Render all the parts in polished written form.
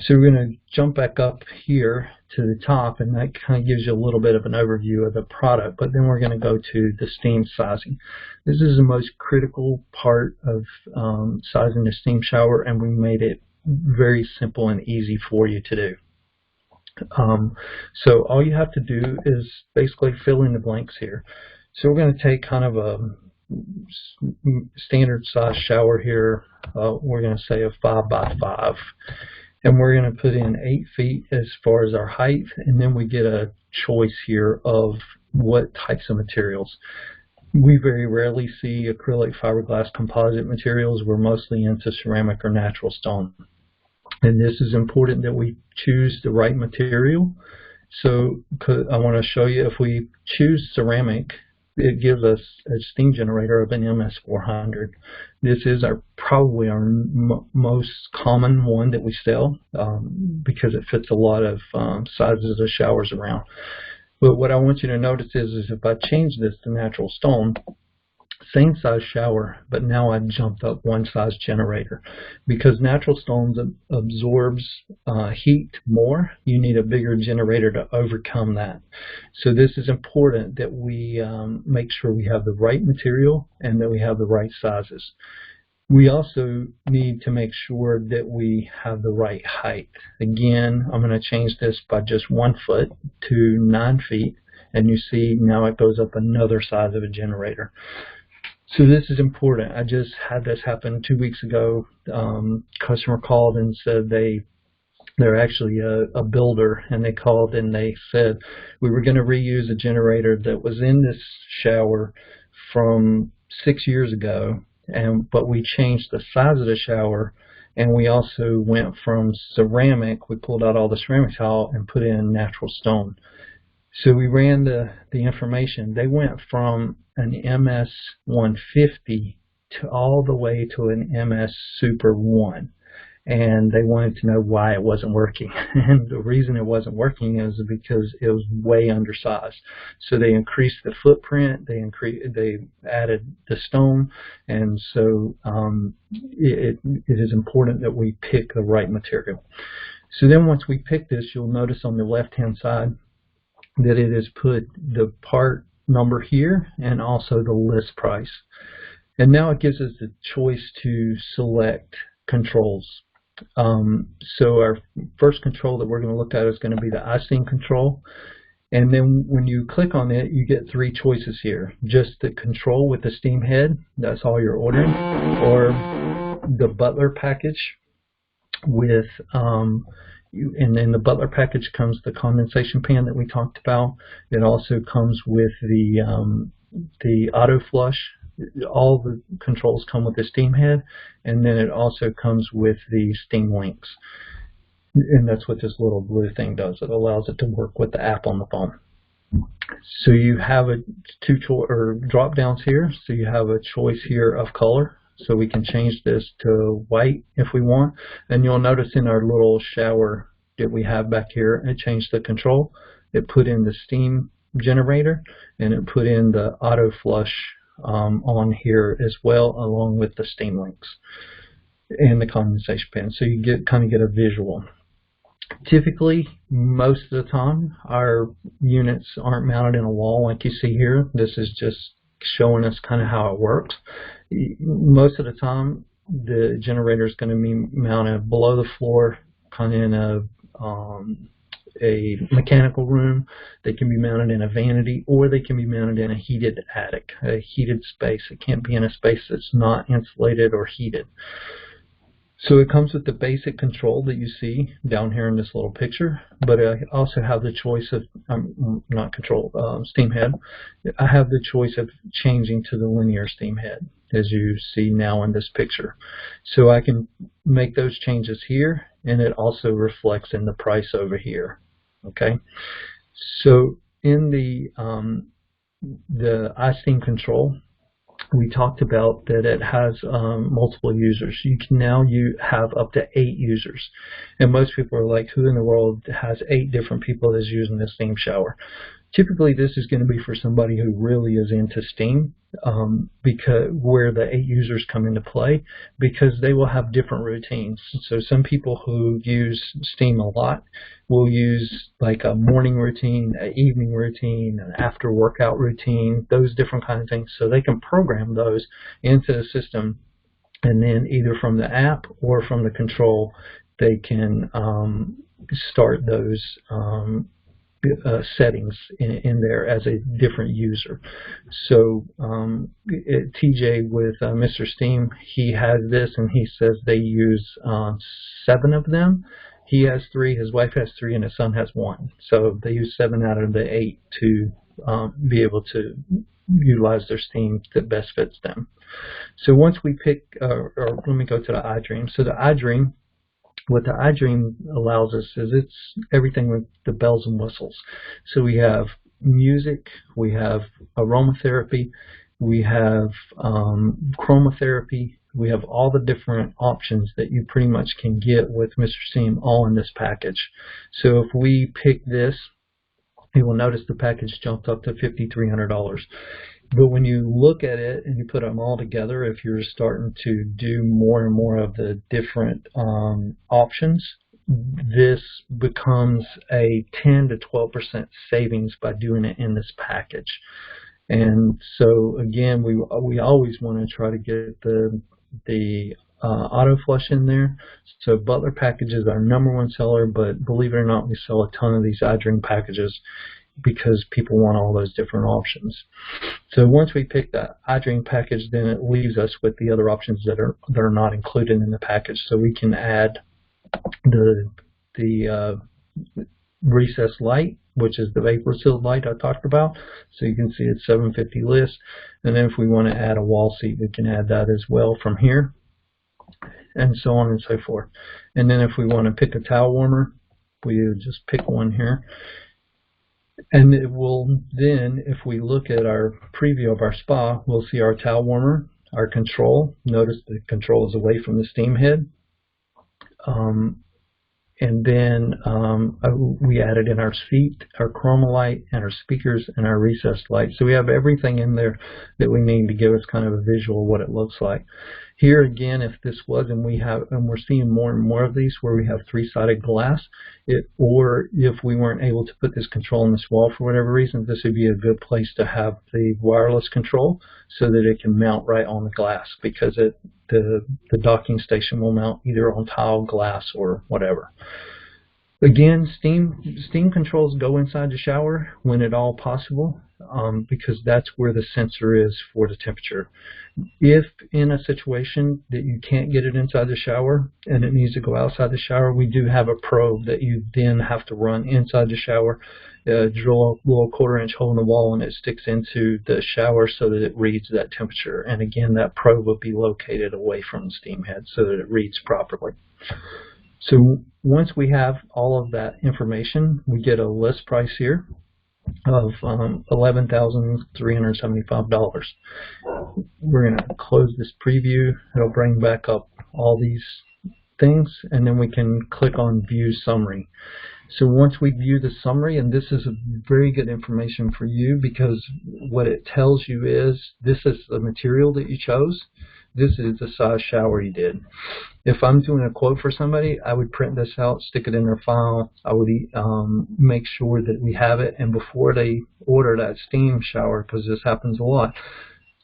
So we're going to jump back up here to the top, and that kind of gives you a little bit of an overview of the product, but then we're going to go to the steam sizing. This is the most critical part of sizing the steam shower, and we made it very simple and easy for you to do. So all you have to do is basically fill in the blanks here. So we're going to take kind of a standard size shower here. We're going to say a 5 by 5. And we're going to put in 8 feet as far as our height, and then we get a choice here of what types of materials. We very rarely see acrylic, fiberglass, composite materials. We're mostly into ceramic or natural stone. And this is important that we choose the right material. So I want to show you, if we choose ceramic, it gives us a steam generator of an MS400. This is probably our most common one that we sell because it fits a lot of sizes of showers around. But what I want you to notice is if I change this to natural stone, same size shower, but now I've jumped up one size generator. Because natural stone absorbs heat more, you need a bigger generator to overcome that. So this is important that we make sure we have the right material and that we have the right sizes. We also need to make sure that we have the right height. Again, I'm going to change this by just 1 foot to 9 feet, and you see now it goes up another size of a generator. So this is important. I just had this happen 2 weeks ago. Customer called and said they're actually a builder, and they called and they said we were going to reuse a generator that was in this shower from 6 years ago, but we changed the size of the shower, and we also went from ceramic. We pulled out all the ceramic tile and put in natural stone. So we ran the information. They went from an MS150 to all the way to an MS Super 1. And they wanted to know why it wasn't working. And the reason it wasn't working is because it was way undersized. So they increased the footprint, they added the stone, and so it is important that we pick the right material. So then once we pick this, you'll notice on the left-hand side that it has put the part number here and also the list price. And now it gives us the choice to select controls. So our first control that we're going to look at is going to be the iSteam control. And then when you click on it, you get 3 choices here. Just the control with the steam head, that's all you're ordering, or the Butler package with and then the Butler package comes the condensation pan that we talked about. It also comes with the auto flush. All the controls come with the steam head, and then it also comes with the steam links. And that's what this little blue thing does. It allows it to work with the app on the phone. So you have two drop downs here. So you have a choice here of color. So we can change this to white if we want. And you'll notice in our little shower that we have back here, it changed the control. It put in the steam generator, and it put in the auto flush on here as well, along with the steam links and the condensation pan. So you kind of get a visual. Typically, most of the time, our units aren't mounted in a wall like you see here. This is just showing us kind of how it works. Most of the time, the generator is going to be mounted below the floor, kind of in a mechanical room. They can be mounted in a vanity, or they can be mounted in a heated attic, a heated space. It can't be in a space that's not insulated or heated. So it comes with the basic control that you see down here in this little picture, but I also have the choice of, steam head. I have the choice of changing to the linear steam head, as you see now in this picture. So I can make those changes here, and it also reflects in the price over here. Okay, so in the iSteam control, we talked about that it has multiple users. You can now have up to 8 users. And most people are like, who in the world has 8 different people that's using the steam shower? Typically, this is going to be for somebody who really is into Steam, because where the 8 users come into play, because they will have different routines. So some people who use Steam a lot will use like a morning routine, an evening routine, an after workout routine, those different kind of things. So they can program those into the system, and then either from the app or from the control, they can start those settings in there as a different user. So TJ with Mr. Steam, he has this, and he says they use 7 of them. He has 3, his wife has 3, and his son has 1. So they use 7 out of the 8 to be able to utilize their Steam that best fits them. So once we pick, or let me go to the iDream. So the iDream, what the iDream allows us is it's everything with the bells and whistles. So we have music, we have aromatherapy, we have chromotherapy, we have all the different options that you pretty much can get with Mr. Steam all in this package. So if we pick this, you will notice the package jumped up to $5,300. But when you look at it and you put them all together, if you're starting to do more and more of the different options, this becomes a 10 to 12% savings by doing it in this package. And so again, we always want to try to get the auto flush in there. So Butler package is our #1 seller, but believe it or not, we sell a ton of these iDream packages because people want all those different options. So once we pick that iDream package, then it leaves us with the other options that are not included in the package. So we can add the recessed light, which is the vapor sealed light I talked about. So you can see it's $750 list. And then if we want to add a wall seat, we can add that as well from here, and so on and so forth. And then if we want to pick a towel warmer, we just pick one here. And it will then, if we look at our preview of our spa, we'll see our towel warmer, our control. Notice the control is away from the steam head. And then we added in our seat, our chroma light, and our speakers, and our recessed light. So we have everything in there that we need to give us kind of a visual of what it looks like. Here again, if this was, and we're seeing more and more of these where we have 3-sided glass, or if we weren't able to put this control on this wall for whatever reason, this would be a good place to have the wireless control so that it can mount right on the glass, because the docking station will mount either on tile, glass, or whatever. Again, steam controls go inside the shower when at all possible, because that's where the sensor is for the temperature. If in a situation that you can't get it inside the shower and it needs to go outside the shower, we do have a probe that you then have to run inside the shower, drill a little 1/4-inch hole in the wall, and it sticks into the shower so that it reads that temperature. And again, that probe will be located away from the steam head so that it reads properly. So once we have all of that information, we get a list price here of $11,375. We're going to close this preview. It'll bring back up all these things, and then we can click on View Summary. So once we view the summary, and this is a very good information for you, because what it tells you is this is the material that you chose. This is the size shower you did. If I'm doing a quote for somebody, I would print this out, stick it in their file. I would make sure that we have it, and before they order that steam shower, because this happens a lot,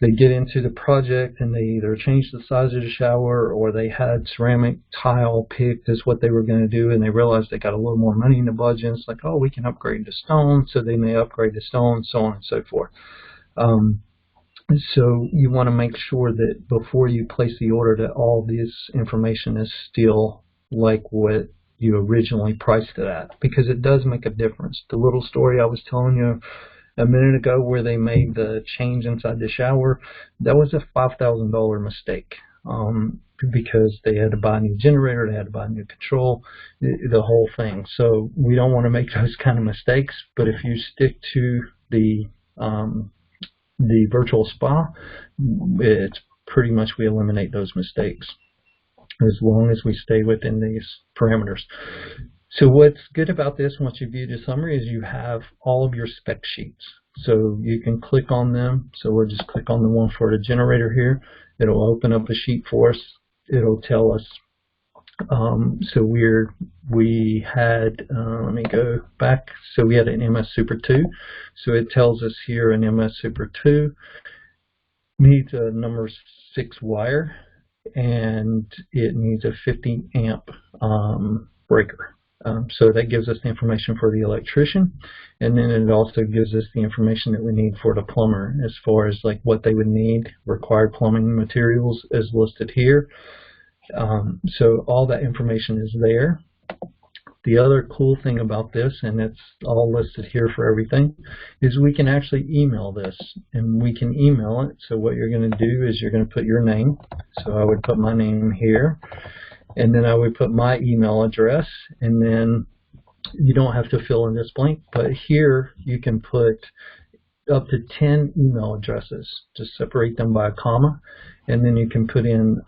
they get into the project and they either change the size of the shower, or they had ceramic tile picked as what they were going to do, and they realized they got a little more money in the budget. It's like, oh, we can upgrade to stone, so they may upgrade to stone, so on and so forth. So you want to make sure that before you place the order that all this information is still like what you originally priced it at, because it does make a difference. The little story I was telling you a minute ago where they made the change inside the shower, that was a $5,000 mistake, because they had to buy a new generator, they had to buy a new control, the whole thing. So we don't want to make those kind of mistakes, but if you stick to the virtual spa, it's pretty much we eliminate those mistakes as long as we stay within these parameters. So what's good about this, once you view the summary, is you have all of your spec sheets. So you can click on them. So we'll just click on the one for the generator here. It'll open up a sheet for us. It'll tell us. So we had, let me go back. So we had an MS Super 2. So it tells us here an MS Super 2 needs a number 6 wire, and it needs a 50 amp breaker. So that gives us the information for the electrician, and then it also gives us the information that we need for the plumber as far as like what they would need. Required plumbing materials is listed here. So all that information is there. The other cool thing about this, and it's all listed here for everything, is we can actually email this, and we can email it. So what you're going to do is you're going to put your name. So I would put my name here, and then I would put my email address, and then you don't have to fill in this blank, but here you can put up to 10 email addresses. Just separate them by a comma, and then you can put in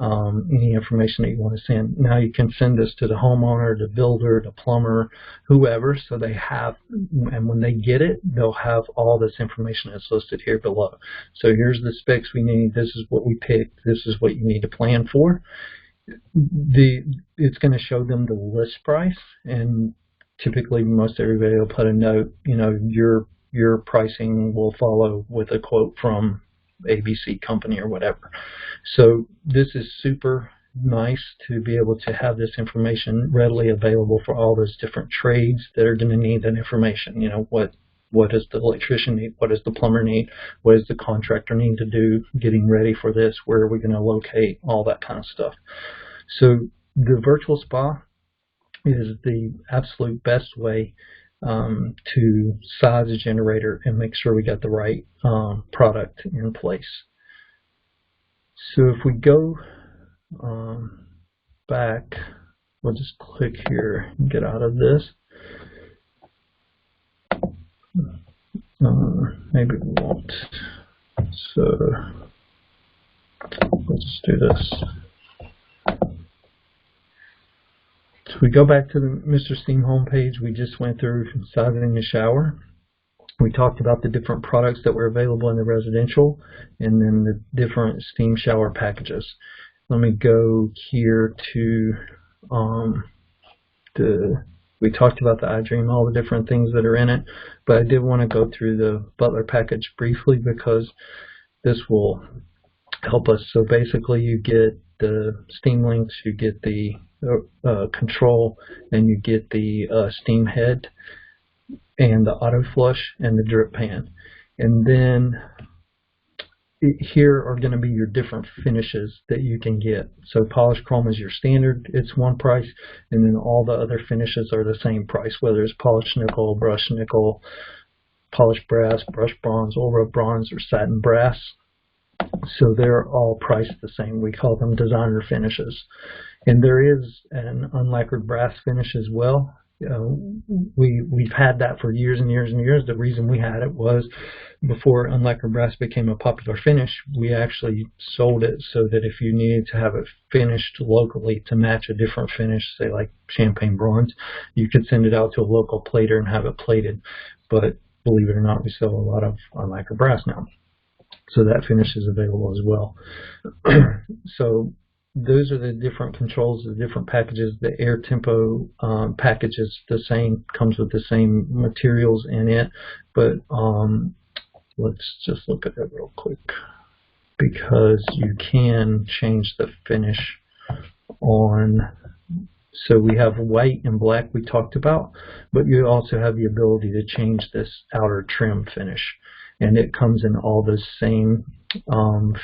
any information that you want to send. Now you can send this to the homeowner, the builder, the plumber, whoever, so they have, and when they get it, they'll have all this information that's listed here below. So here's the specs we need, this is what we picked, this is what you need to plan for. It's going to show them the list price, and typically most everybody will put a note, you know, your pricing will follow with a quote from ABC company or whatever. So this is super nice to be able to have this information readily available for all those different trades that are going to need that information. You know, what does the electrician need? What does the plumber need? What does the contractor need to do getting ready for this? Where are we going to locate? All that kind of stuff. So the virtual spa is the absolute best way to size a generator and make sure we got the right product in place. So if we go back, we'll just click here and get out of this. Maybe we won't. So let's just do this. So we go back to the Mr. Steam homepage. We just went through sizing the shower. We talked about the different products that were available in the residential, and then the different steam shower packages. Let me go here to we talked about the iDream, all the different things that are in it, but I did want to go through the Butler package briefly because this will help us. So basically you get the steam links, you get the control, and you get the steam head and the auto flush and the drip pan. And then here are going to be your different finishes that you can get. So polished chrome is your standard, it's one price, and then all the other finishes are the same price, whether it's polished nickel, brushed nickel, polished brass, brushed bronze, oil rub bronze, or satin brass. So they're all priced the same. We call them designer finishes. And there is an unlacquered brass finish as well. We've had that for years and years and years. The reason we had it was before unlacquered brass became a popular finish, we actually sold it so that if you needed to have it finished locally to match a different finish, say like champagne bronze, you could send it out to a local plater and have it plated. But believe it or not, we sell a lot of unlacquered brass now. So that finish is available as well. So those are the different controls, the different packages. The Air Tempo package is the same, comes with the same materials in it, but let's just look at it real quick, because you can change the finish on. So we have white and black we talked about, but you also have the ability to change this outer trim finish, and it comes in all the same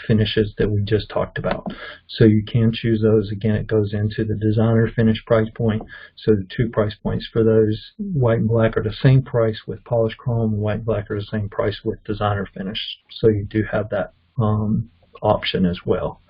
finishes that we just talked about. So you can choose those. Again, it goes into the designer finish price point. So the two price points for those, white and black, are the same price with polished chrome. White and black are the same price with designer finish. So you do have that option as well.